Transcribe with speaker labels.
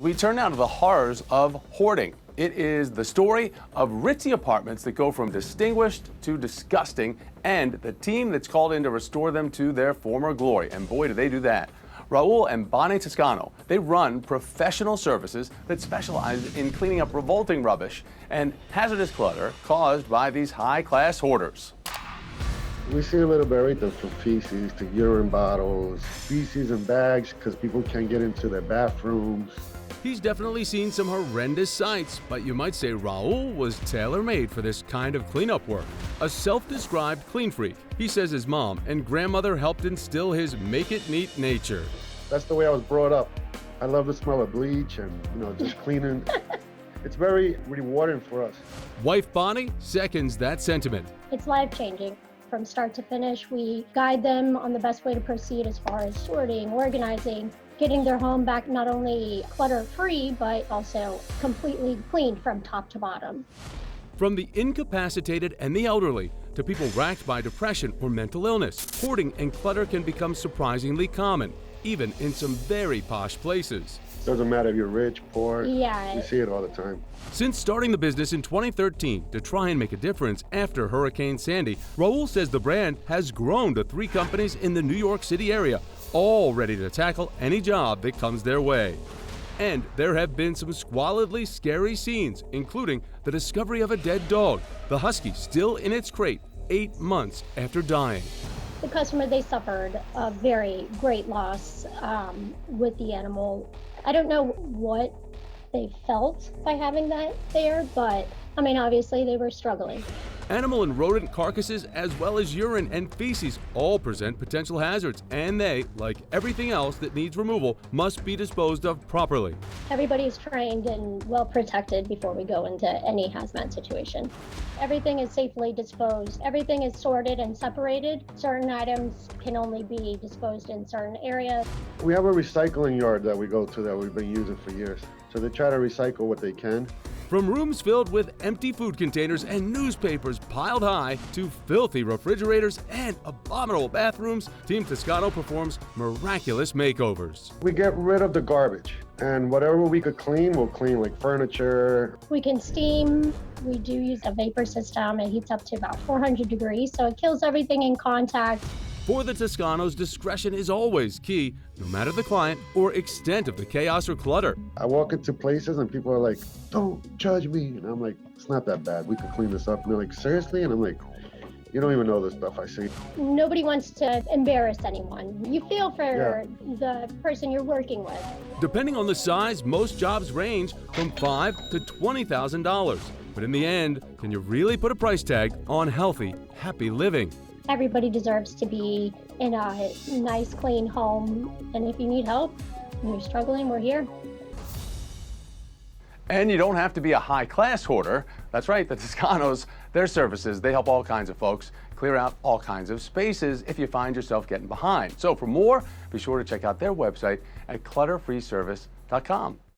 Speaker 1: We turn now to the horrors of hoarding. It is the story of ritzy apartments that go from distinguished to disgusting, and the team that's called in to restore them to their former glory. And boy, do they do that. Raul and Bonnie Toscano, they run professional services that specialize in cleaning up revolting rubbish and hazardous clutter caused by these high-class hoarders.
Speaker 2: We see a little bit of everything from feces to urine bottles, feces and bags because people can't get into their bathrooms.
Speaker 3: He's definitely seen some horrendous sights, but you might say Raul was tailor-made for this kind of cleanup work. A self-described clean freak, he says his mom and grandmother helped instill his make-it-neat nature.
Speaker 2: That's the way I was brought up. I love the smell of bleach and, just cleaning. It's very rewarding for us.
Speaker 3: Wife Bonnie seconds that sentiment.
Speaker 4: It's life-changing. From start to finish, we guide them on the best way to proceed as far as sorting, organizing, getting their home back not only clutter-free, but also completely clean from top to bottom.
Speaker 3: From the incapacitated and the elderly to people racked by depression or mental illness, hoarding and clutter can become surprisingly common, even in some very posh places.
Speaker 2: Doesn't matter if you're rich, poor,
Speaker 4: Yeah.
Speaker 2: you see it all the time.
Speaker 3: Since starting the business in 2013 to try and make a difference after Hurricane Sandy, Raul says the brand has grown to 3 companies in the New York City area, all ready to tackle any job that comes their way. And there have been some squalidly scary scenes, including the discovery of a dead dog, the husky still in its crate 8 months after dying.
Speaker 4: The customer, they suffered a very great loss with the animal. I don't know what they felt by having that there, but obviously they were struggling.
Speaker 3: Animal and rodent carcasses, as well as urine and feces, all present potential hazards, and they, like everything else that needs removal, must be disposed of properly.
Speaker 4: Everybody's trained and well protected before we go into any hazmat situation. Everything is safely disposed. Everything is sorted and separated. Certain items can only be disposed in certain areas.
Speaker 2: We have a recycling yard that we go to that we've been using for years. So they try to recycle what they can.
Speaker 3: From rooms filled with empty food containers and newspapers piled high to filthy refrigerators and abominable bathrooms, Team Toscano performs miraculous makeovers.
Speaker 2: We get rid of the garbage, and whatever we could clean, we'll clean, like furniture.
Speaker 4: We can steam. We do use a vapor system. It heats up to about 400 degrees, so it kills everything in contact.
Speaker 3: For the Toscanos, discretion is always key, no matter the client or extent of the chaos or clutter.
Speaker 2: I walk into places and people are like, "Don't judge me." And I'm like, "It's not that bad. We could clean this up." And they're like, "Seriously?" And I'm like, "You don't even know the stuff I see."
Speaker 4: Nobody wants to embarrass anyone. You feel for the person you're working with.
Speaker 3: Depending on the size, most jobs range from $5,000 to $20,000. But in the end, can you really put a price tag on healthy, happy living?
Speaker 4: Everybody deserves to be in a nice, clean home. And if you need help and you're struggling, we're here.
Speaker 1: And you don't have to be a high-class hoarder. That's right, the Toscanos, their services, they help all kinds of folks clear out all kinds of spaces if you find yourself getting behind. So for more, be sure to check out their website at clutterfreeservice.com.